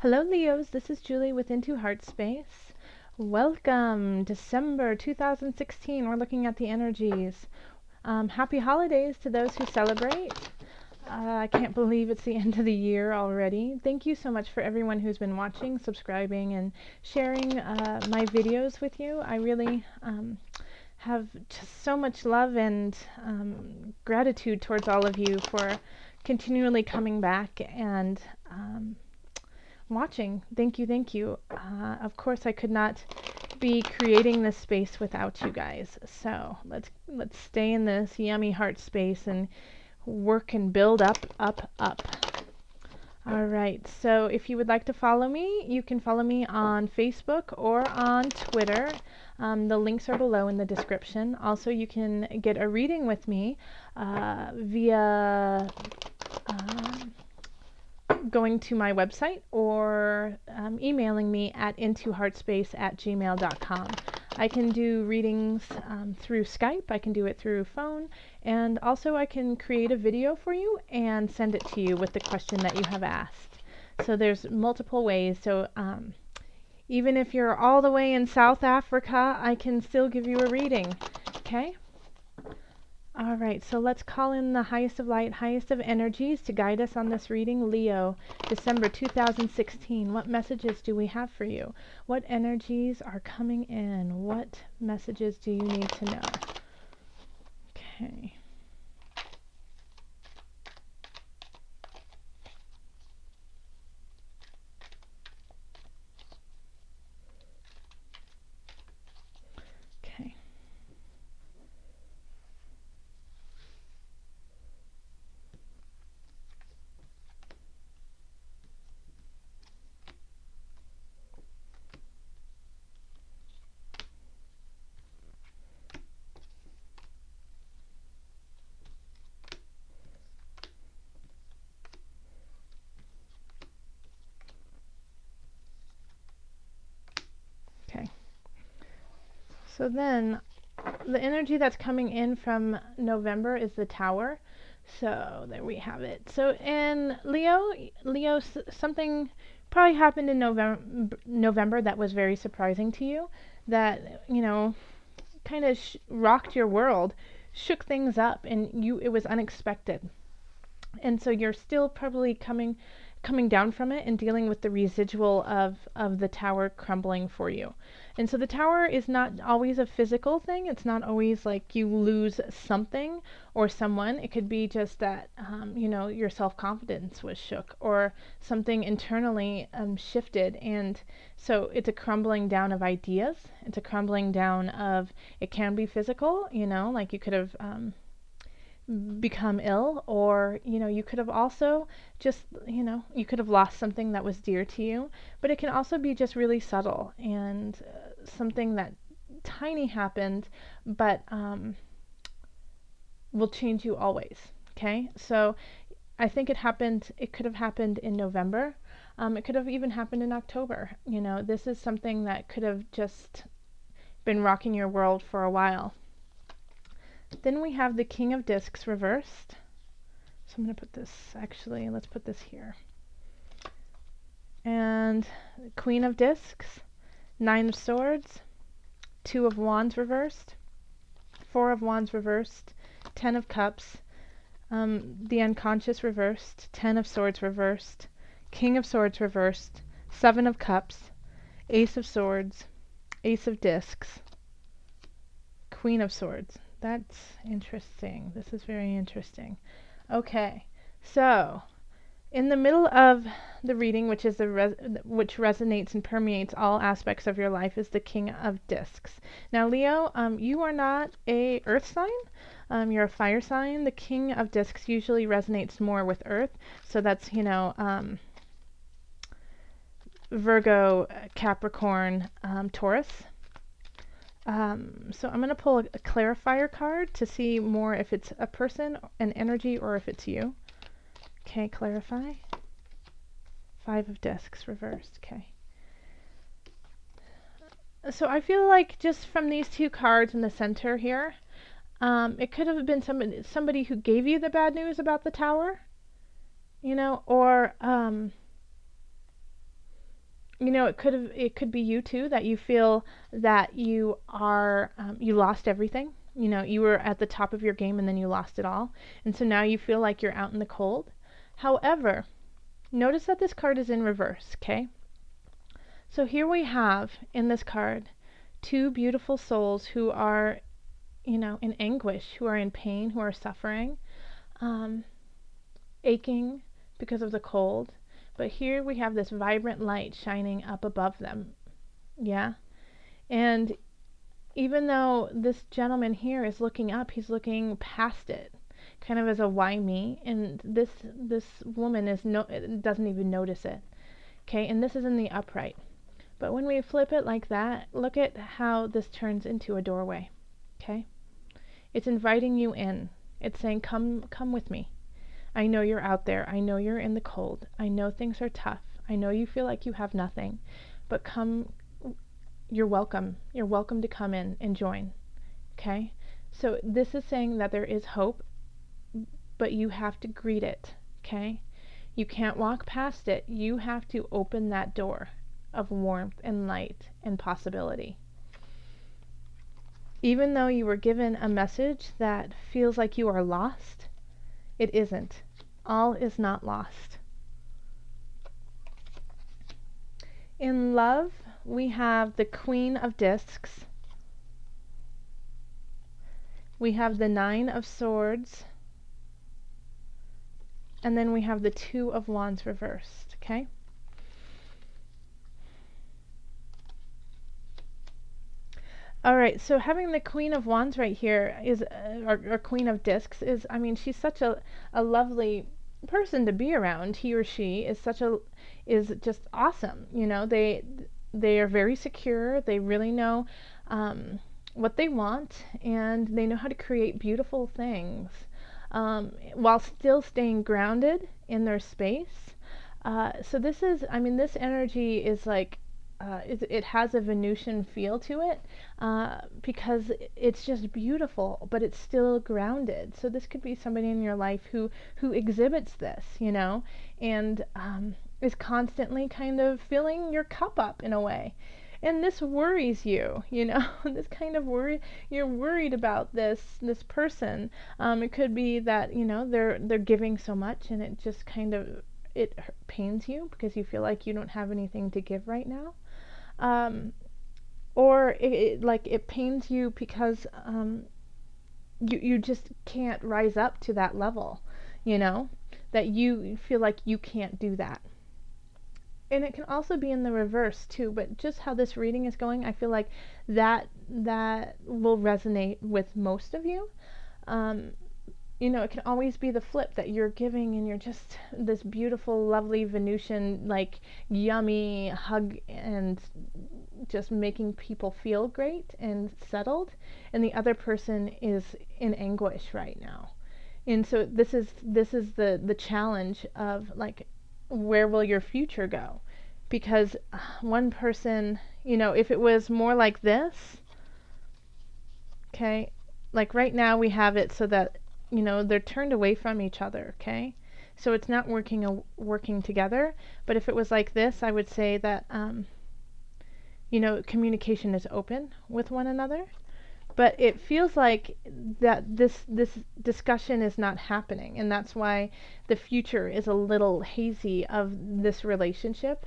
Hello Leos, this is Julie with Into Heartspace. Welcome, December 2016. We're looking at the energies. Happy holidays to those who celebrate. I can't believe it's the end of the year already. Thank you so much for everyone who's been watching, subscribing, and sharing my videos with you. I really have just so much love and gratitude towards all of you for continually coming back and watching. Thank you, thank you. Of course, I could not be creating this space without you guys. So let's stay in this yummy heart space and work and build up, up, up. All right. So if you would like to follow me, you can follow me on Facebook or on Twitter. The links are below in the description. Also, you can get a reading with me via going to my website or emailing me at intoheartspace@gmail.com. I can do readings through Skype, I can do it through phone, and also I can create a video for you and send it to you with the question that you have asked. So there's multiple ways. So even if you're all the way in South Africa, I can still give you a reading. Okay? All right, so let's call in the highest of light, highest of energies to guide us on this reading. Leo, December 2016. What messages do we have for you? What energies are coming in? What messages do you need to know? Okay. Okay. Okay. So then the energy that's coming in from November is the Tower. So there we have it. So in Leo, something probably happened in November that was very surprising to you, that, you know, kind of rocked your world, shook things up, and it was unexpected. And so you're still probably coming down from it and dealing with the residual of the tower crumbling for you. And so the tower is not always a physical thing. It's not always like you lose something or someone. It could be just that, your self-confidence was shook or something internally shifted. And so it's a crumbling down of ideas. It's a crumbling down of, it can be physical, like you could have become ill, or you could have also just you could have lost something that was dear to you, but it can also be just really subtle and something that tiny happened, but will change you always. Okay, so I think it could have happened in November. It could have even happened in October. This is something that could have just been rocking your world for a while. Then we have the King of Discs reversed. So I'm going to put this, let's put this here. And Queen of Discs, Nine of Swords, Two of Wands reversed, Four of Wands reversed, Ten of Cups, the Unconscious reversed, Ten of Swords reversed, King of Swords reversed, Seven of Cups, Ace of Swords, Ace of Discs, Queen of Swords. That's interesting. This is very interesting. Okay, so in the middle of the reading, which is which resonates and permeates all aspects of your life, is the King of Discs. Now, Leo, you are not a Earth sign. You're a fire sign. The King of Discs usually resonates more with Earth. So that's Virgo, Capricorn, Taurus. So I'm going to pull a clarifier card to see more if it's a person, an energy, or if it's you. Okay, clarify. Five of Discs reversed. Okay. So I feel like just from these two cards in the center here, it could have been somebody who gave you the bad news about the tower, or it could be you too, that you feel that you lost everything. You were at the top of your game and then you lost it all. And so now you feel like you're out in the cold. However, notice that this card is in reverse, okay? So here we have in this card two beautiful souls who are, in anguish, who are in pain, who are suffering, aching because of the cold. But here we have this vibrant light shining up above them. Yeah? And even though this gentleman here is looking up, he's looking past it, kind of as a why me, and this woman doesn't even notice it. Okay, and this is in the upright. But when we flip it like that, look at how this turns into a doorway. Okay? It's inviting you in. It's saying, come with me. I know you're out there. I know you're in the cold. I know things are tough. I know you feel like you have nothing. But come, you're welcome. You're welcome to come in and join. Okay? So this is saying that there is hope, but you have to greet it. Okay? You can't walk past it. You have to open that door of warmth and light and possibility. Even though you were given a message that feels like you are lost, it isn't. All is not lost. In love, we have the Queen of Discs. We have the Nine of Swords. And then we have the Two of Wands reversed, okay? All right, so having the Queen of Wands right here is, or Queen of Discs is, she's such a lovely person to be around. He or she is just awesome. They are very secure. They really know what they want, and they know how to create beautiful things while still staying grounded in their space. So this energy is like, it has a Venusian feel to it because it's just beautiful, but it's still grounded. So this could be somebody in your life who exhibits this, and is constantly kind of filling your cup up in a way. And this worries you, this kind of worry. You're worried about this person. It could be that they're giving so much, and it just kind of it pains you because you feel like you don't have anything to give right now. Or it pains you because you just can't rise up to that level, that you feel like you can't do that. And it can also be in the reverse too, but just how this reading is going, I feel like that will resonate with most of you. It can always be the flip, that you're giving and you're just this beautiful, lovely Venusian, like yummy hug and just making people feel great and settled, and the other person is in anguish right now. And so this is the challenge of, like, where will your future go? Because one person, if it was more like this, okay, like right now we have it so that they're turned away from each other, okay? So it's not working together. But if it was like this, I would say that communication is open with one another. But it feels like that this discussion is not happening, and that's why the future is a little hazy of this relationship,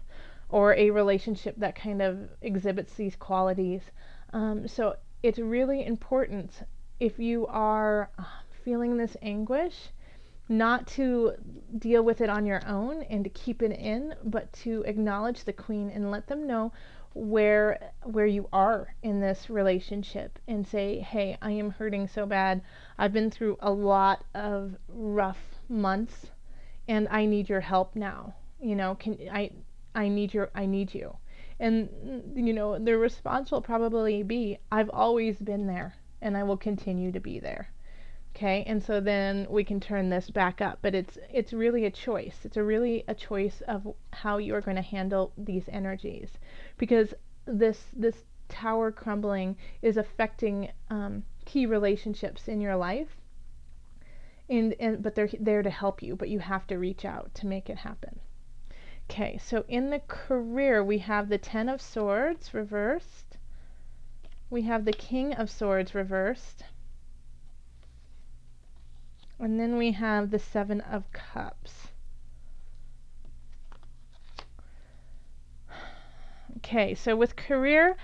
or a relationship that kind of exhibits these qualities. So it's really important, if you are feeling this anguish, not to deal with it on your own and to keep it in, but to acknowledge the Queen and let them know where you are in this relationship, and say, hey, I am hurting so bad. I've been through a lot of rough months, and I need your help now. I need you. And their response will probably be, I've always been there, and I will continue to be there. Okay, and so then we can turn this back up, but it's really a choice. It's really a choice of how you're going to handle these energies, because this tower crumbling is affecting key relationships in your life, and but they're there to help you, but you have to reach out to make it happen. Okay, so in the career, we have the Ten of Swords reversed. We have the King of Swords reversed. And then we have the Seven of Cups. Okay, so with career,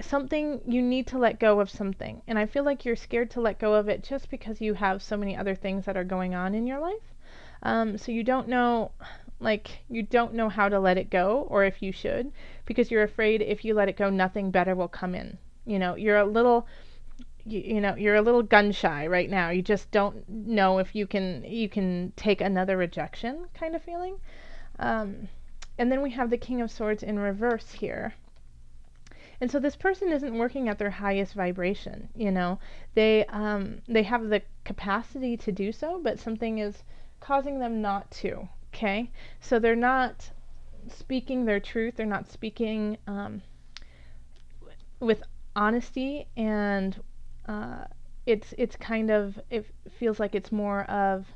something, you need to let go of something. And I feel like you're scared to let go of it just because you have so many other things that are going on in your life. So you don't know, you don't know how to let it go, or if you should, because you're afraid if you let it go, nothing better will come in. You're a little, you're a little gun shy right now. You just don't know if you can take another rejection kind of feeling. And then we have the King of Swords in reverse here. And so this person isn't working at their highest vibration. They have the capacity to do so, but something is causing them not to. Okay, so they're not speaking their truth. They're not speaking with honesty, and it's kind of, it feels like it's more of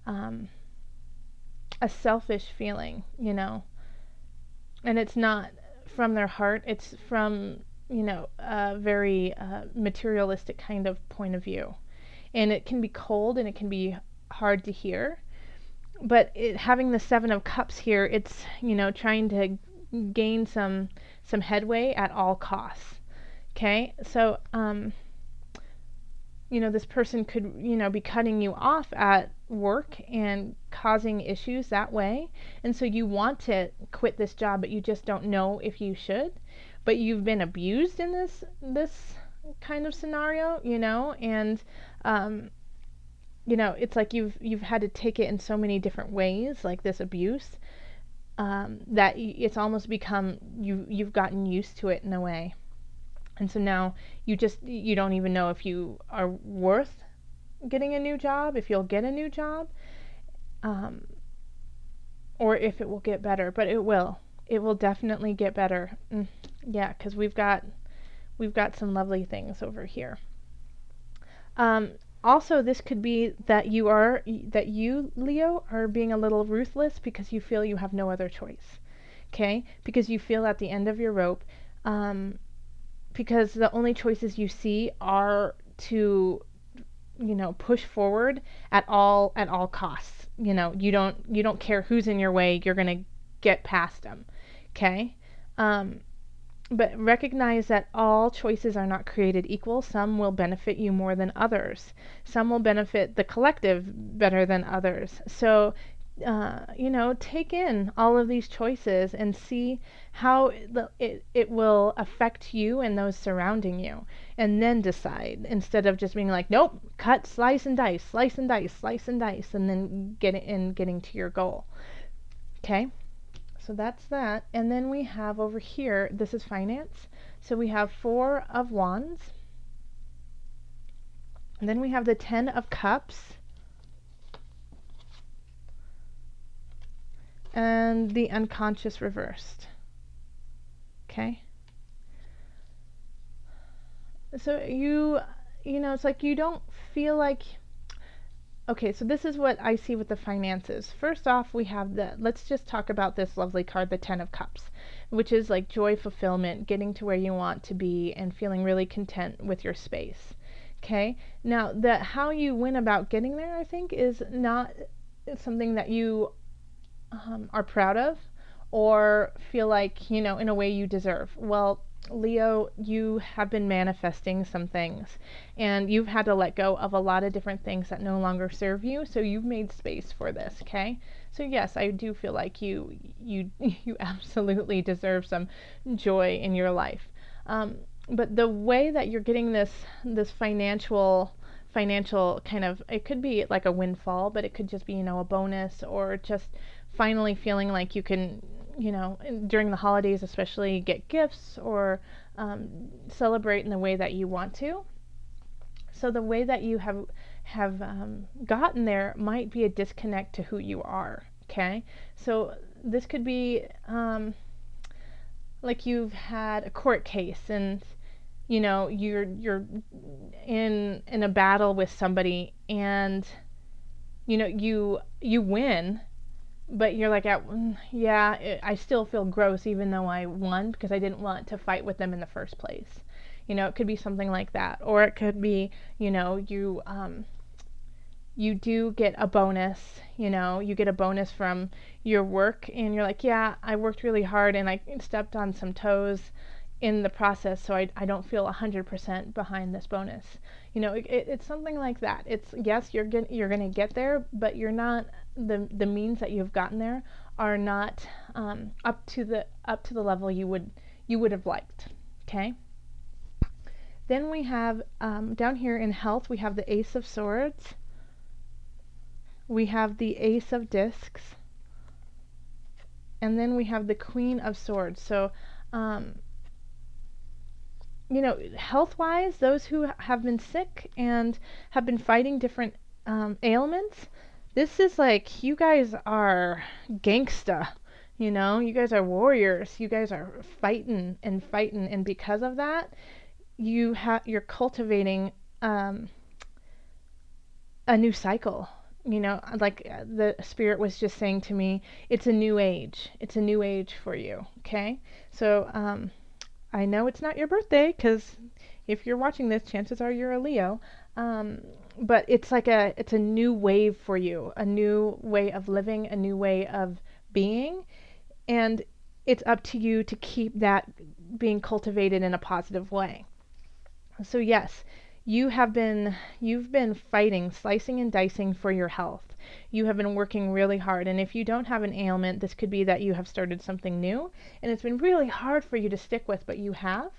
a selfish feeling, and it's not from their heart. It's from a very materialistic kind of point of view, and it can be cold and it can be hard to hear. But having the Seven of Cups here, it's trying to gain some headway at all costs. Okay, so this person could be cutting you off at work and causing issues that way, and so you want to quit this job, but you just don't know if you should. But you've been abused in this kind of scenario, and it's like you've had to take it in so many different ways, like this abuse, that it's almost become, you've gotten used to it in a way. And so now you don't even know if you are worth getting a new job, if you'll get a new job, or if it will get better. But it will definitely get better. Yeah, because we've got some lovely things over here. Also, this could be that you, Leo, are being a little ruthless because you feel you have no other choice. Okay? Because you feel at the end of your rope, because the only choices you see are to push forward at all costs. You don't care who's in your way. You're going to get past them. Okay? But recognize that all choices are not created equal. Some will benefit you more than others. Some will benefit the collective better than others. So, take in all of these choices and see how it will affect you and those surrounding you. And then decide, instead of just being like, nope, cut, slice and dice, slice and dice, slice and dice, and then getting to your goal. Okay? So that's that. And then we have over here, this is finance. So we have Four of Wands. And then we have the Ten of Cups. And the Unconscious reversed. Okay? So it's like you don't feel like... Okay, so this is what I see with the finances. First off, we have let's just talk about this lovely card, the Ten of Cups, which is like joy, fulfillment, getting to where you want to be and feeling really content with your space. Okay? Now, how you went about getting there, I think, is not something that you are proud of or feel like, in a way you deserve. Well, Leo, you have been manifesting some things, and you've had to let go of a lot of different things that no longer serve you, so you've made space for this. Okay? So yes, I do feel like you absolutely deserve some joy in your life. But the way that you're getting this financial kind of, it could be like a windfall, but it could just be, a bonus, or just finally feeling like you can, during the holidays especially, get gifts or celebrate in the way that you want to. So the way that you have gotten there might be a disconnect to who you are. Okay? So this could be like you've had a court case, and you're in a battle with somebody, and you win, but you're like, I still feel gross even though I won because I didn't want to fight with them in the first place. It could be something like that, or it could be, you do get a bonus. You get a bonus from your work, and you're like, yeah, I worked really hard and I stepped on some toes in the process, so I don't feel 100% behind this bonus. It's something like that. It's, yes, you're gonna get there, but you're not, the means that you've gotten there are not up to the level you would have liked. Okay. Then we have down here in health, we have the Ace of Swords. We have the Ace of Discs, and then we have the Queen of Swords. So, health-wise, those who have been sick and have been fighting different ailments, this is like, you guys are gangsta. You guys are warriors. You guys are fighting, and because of that, you're cultivating a new cycle. Like the spirit was just saying to me, it's a new age. It's a new age for you. Okay. So I know it's not your birthday, because if you're watching this, chances are you're a Leo. But it's like it's a new wave for you, a new way of living, a new way of being, and it's up to you to keep that being cultivated in a positive way. So yes, you've been fighting, slicing and dicing for your health. You have been working really hard, and if you don't have an ailment, this could be that you have started something new, and it's been really hard for you to stick with, but you have.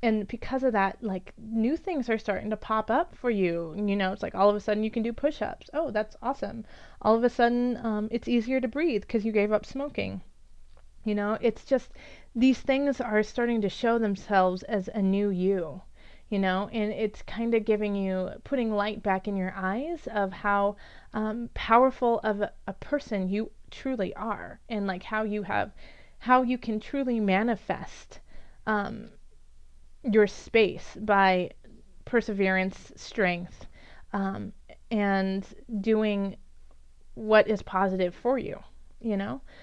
And because of that, like, new things are starting to pop up for you. It's like all of a sudden you can do push-ups. Oh, that's awesome. All of a sudden, it's easier to breathe because you gave up smoking. It's just, these things are starting to show themselves as a new you, and it's kind of putting light back in your eyes of how powerful of a person you truly are, and like how you can truly manifest your space by perseverance, strength, and doing what is positive for you.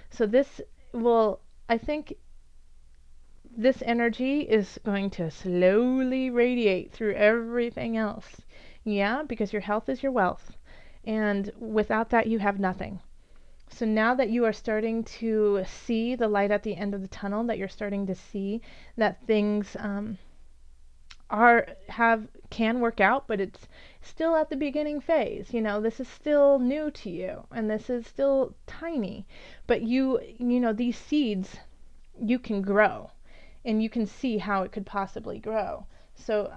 So I think this energy is going to slowly radiate through everything else. Yeah, because your health is your wealth. And without that, you have nothing. So now that you are starting to see the light at the end of the tunnel, that you're starting to see that things can work out, but it's still at the beginning phase. This is still new to you, and this is still tiny. But these seeds, you can grow, and you can see how it could possibly grow. So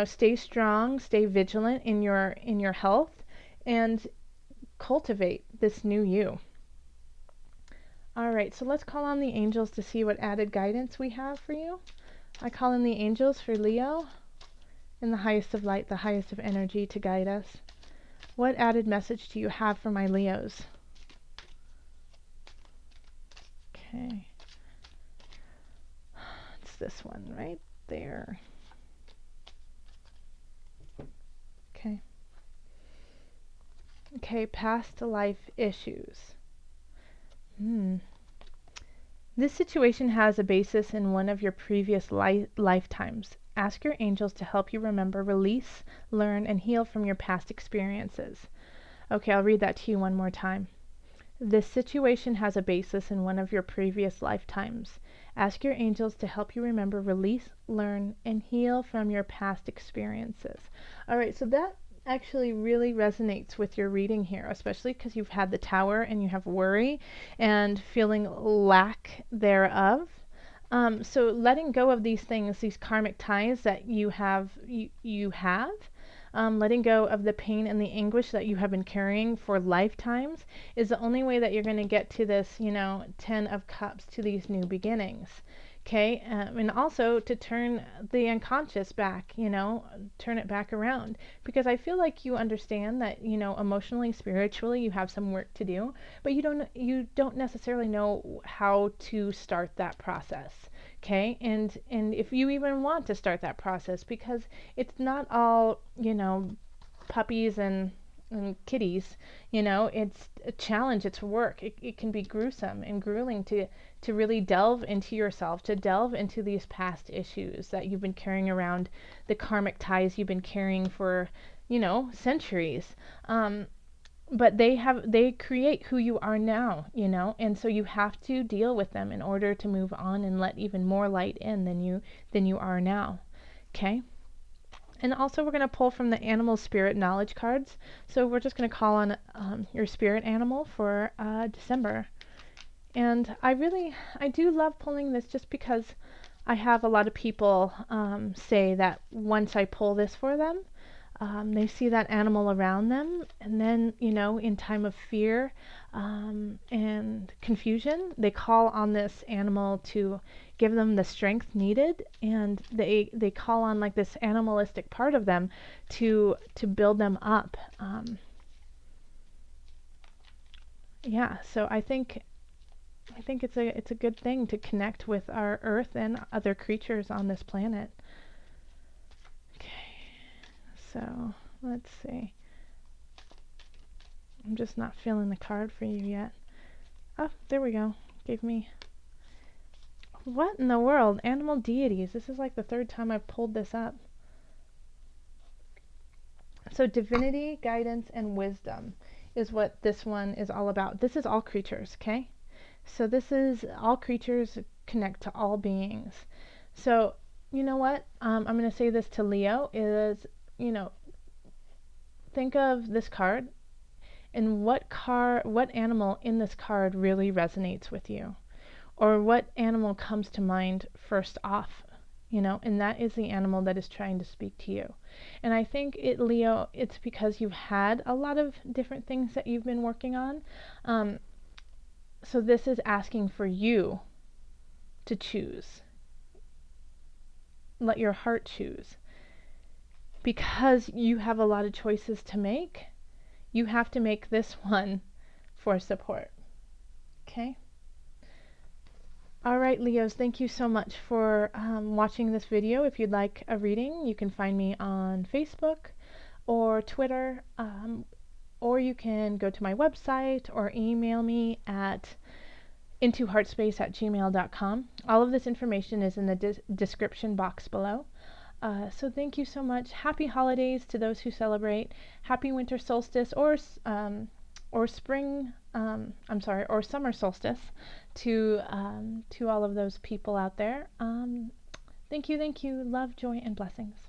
stay strong, stay vigilant in your health, and cultivate this new you. All right, so let's call on the angels to see what added guidance we have for you. I call in the angels for Leo, in the highest of light, the highest of energy, to guide us. What added message do you have for my Leos? Okay. It's this one right there. Okay. Okay, past life issues. This situation has a basis in one of your previous lifetimes. Ask your angels to help you remember, release, learn, and heal from your past experiences. Okay, I'll read that to you one more time. This situation has a basis in one of your previous lifetimes. Ask your angels to help you remember, release, learn, and heal from your past experiences. All right, so that actually really resonates with your reading here, especially because you've had the Tower and you have worry and feeling lack thereof. So letting go of these things, these karmic ties that you have, letting go of the pain and the anguish that you have been carrying for lifetimes, is the only way that you're going to get to this, 10 of Cups, to these new beginnings. Okay, and also to turn the unconscious back, turn it back around, because I feel like you understand that, emotionally, spiritually, you have some work to do, but you don't necessarily know how to start that process. Okay, and if you even want to start that process, because it's not all, puppies and and kitties, it's a challenge, it's work. It can be gruesome and grueling to really delve into yourself, to delve into these past issues that you've been carrying around, the karmic ties you've been carrying for, centuries. But they create who you are now, and so you have to deal with them in order to move on and let even more light in than you are now. Okay? And also we're going to pull from the animal spirit knowledge cards. So we're just going to call on your spirit animal for December. And I do love pulling this just because I have a lot of people say that once I pull this for them, they see that animal around them, and then, in time of fear and confusion, they call on this animal to give them the strength needed, and they call on like this animalistic part of them to build them up. Yeah, so I think it's a good thing to connect with our earth and other creatures on this planet. So let's see. I'm just not feeling the card for you yet. Oh, there we go. Gave me... What in the world? Animal deities. This is like the third time I've pulled this up. So divinity, guidance, and wisdom is what this one is all about. This is all creatures, okay? So this is all creatures connect to all beings. So, you know what? I'm going to say this to Leo is, think of this card and what animal in this card really resonates with you, or what animal comes to mind first off, and that is the animal that is trying to speak to you. And I think Leo, it's because you've had a lot of different things that you've been working on. So this is asking for you to choose. Let your heart choose. Because you have a lot of choices to make, you have to make this one for support. Okay? All right, Leos, thank you so much for watching this video. If you'd like a reading, you can find me on Facebook or Twitter, or you can go to my website or email me at intoheartspace@gmail.com. All of this information is in the description box below. So thank you so much. Happy holidays to those who celebrate. Happy winter solstice or spring, or summer solstice to all of those people out there. Thank you. Love, joy, and blessings.